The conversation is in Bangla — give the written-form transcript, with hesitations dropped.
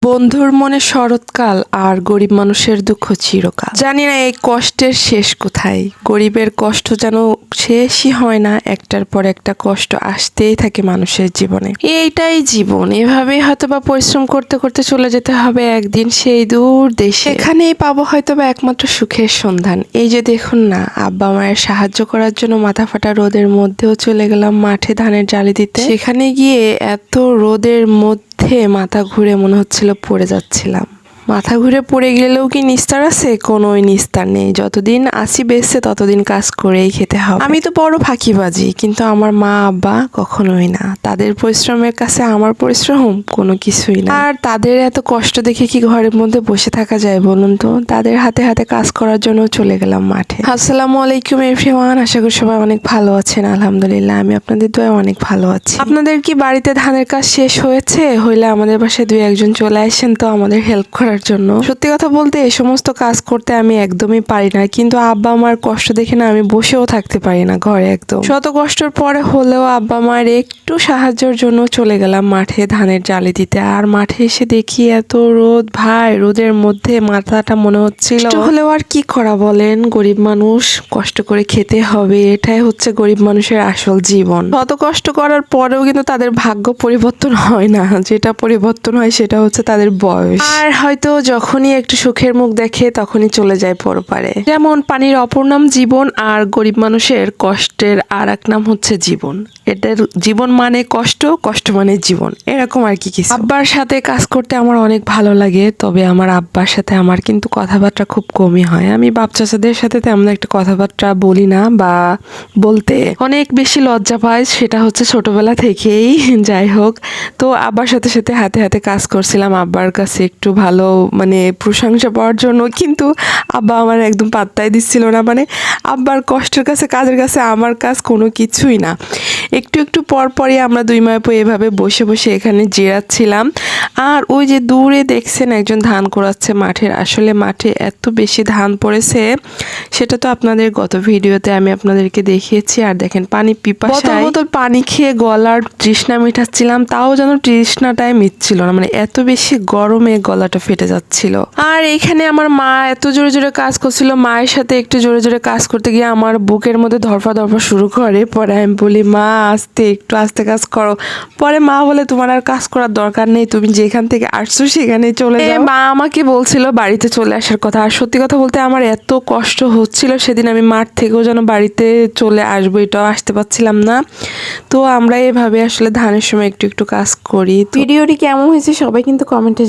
বন্ধুর মনে শরৎকাল আর গরিব মানুষের দুঃখ চিরকাল। জানি না এই কষ্টের শেষ কোথায়। গরিবের কষ্ট যেন শেষই হয় না, একটার পর একটা কষ্ট আসতেই থাকে মানুষের জীবনে। এইটাই জীবন, এভাবেই হয়তোবা পরিশ্রম করতে করতে চলে যেতে হবে একদিন সেই দূর দেশে। এখানেই পাবো হয়তোবা একমাত্র সুখের সন্ধান। এই যে দেখুন না, আব্বা মায়ের সাহায্য করার জন্য মাথা ফাটা রোদের মধ্যেও চলে গেলাম মাঠে ধানের জালি দিতে। সেখানে গিয়ে এত রোদের মধ্যে মাথা ঘুরে মনে হচ্ছিল পড়ে যাচ্ছিলাম। মাথা ঘুরে পড়ে গেলেও কি নিস্তার আছে? কোনোই নিস্তার নেই। যতদিন আসি বেঁচে ততদিন কাজ করেই খেতে হবে। আমি তো বড় ফাঁকিবাজি, কিন্তু আমার মা আব্বা কখনোই না। তাদের পরিশ্রমের কাছে আমার পরিশ্রম কোনো কিছুই না। আর তাদের এত কষ্ট দেখে কি ঘরের মধ্যে বসে থাকা যায় বলুন তো? তাদের হাতে হাতে কাজ করার জন্য চলে গেলাম মাঠে। আসসালামু আলাইকুম এভরিওয়ান, আশা করি সবাই অনেক ভালো আছেন। আলহামদুলিল্লাহ, আমি আপনাদের দোয়ায় অনেক ভালো আছি। আপনাদের কি বাড়িতে ধানের কাজ শেষ হয়েছে? হইলে আমাদের বাসায় 2-1 জন চলে আসেন তো আমাদের হেল্প করার জন্য। সত্যি কথা বলতে এই সমস্ত কাজ করতে আমি একদমই পারি না, কিন্তু আব্বা আমার কষ্ট দেখে না আমি বসেও থাকতে পারি না ঘরে। একদম শত কষ্টের পরে হলেও আব্বা আমার একটু সাহায্যের জন্য চলে গেলাম মাঠে ধানের জালি দিতে। আর মাঠে এসে দেখি এত রোদ, ভাই রোদের মধ্যে মাথাটা মনে হচ্ছিল হলেও আর কি করা বলেন, গরিব মানুষ, কষ্ট করে খেতে হবে, এটাই হচ্ছে গরিব মানুষের আসল জীবন। শত কষ্ট করার পরেও কিন্তু তাদের ভাগ্য পরিবর্তন হয় না, যেটা পরিবর্তন হয় সেটা হচ্ছে তাদের বয়স। আর হয়তো যখনই একটু সুখের মুখ দেখে তখনই চলে যায় পরপারে। যেমন পানির অপর নাম জীবন, আর গরিব মানুষের কষ্টের আর এক নাম হচ্ছে জীবন। এটার জীবন মানে কষ্ট, কষ্ট মানে জীবন, এরকম আর কি কিছু। আব্বার সাথে কাজ করতে আমার অনেক ভালো লাগে, তবে আমার আব্বার সাথে আমার কিন্তু কথাবার্তা খুব কমই হয়। আমি বাপ চাচাদের সাথে তেমন একটা কথাবার্তা বলি না, বা বলতে অনেক বেশি লজ্জা পাই, সেটা হচ্ছে ছোটবেলা থেকেই। যাই হোক, তো আব্বার সাথে সাথে হাতে হাতে কাজ করছিলাম আব্বার কাছে একটু ভালো মানে প্রশংসা পাওয়ার জন্য, কিন্তু আব্বা আমার একদম পাত্তাই দিচ্ছিল না। মানে আব্বার কষ্টের কাছে, কাজের কাছে আমার কাজ কোনো কিছুই না। একটু একটু পর পরই আমরা 2 মাইপো এভাবে বসে বসে এখানে জিরাচ্ছিলাম। আর ওই যে দূরে দেখছেন একজন ধান কোড়াচ্ছে মাঠের। আসলে মাঠে এত বেশি ধান পড়েছে, সেটা তো আপনাদের গত ভিডিওতে আমি আপনাদেরকে দেখিয়েছি। আর দেখেন পানি পিপাসায় বোতল পানি খেয়ে গলার তৃষ্ণা মিটাচ্ছিলাম, তাও যেন তৃষ্ণাটাই মিটছিল না। মানে এত বেশি গরমে গলাটা ফেটে যাচ্ছিল। আর এখানে আমার মা এত জোরে জোরে কাজ করছিল, মায়ের সাথে একটু জোরে জোরে কাজ করতে গিয়ে আমার বুকের মধ্যে ধরফা ধরফা শুরু করে। পরে আমি বলি, মা আস্তে, একটু আস্তে কাজ করো। পরে মা বলে, তোমার আর কাজ করার দরকার নেই, তুমি যেখান থেকে আসছো সেখানেই চলে যাও। মা আমাকে বলছিল বাড়িতে চলে আসার কথা। আর সত্যি কথা বলতে আমার এত কষ্ট হচ্ছিল সেদিন, আমি মাঠ থেকেও যেন বাড়িতে চলে আসবো এটাও আসতে পারছিলাম না। তো আমরা এভাবে আসলে ধানের সময় একটু একটু কাজ করি। ভিডিওটি কেমন হয়েছে সবাই কিন্তু কমেন্টে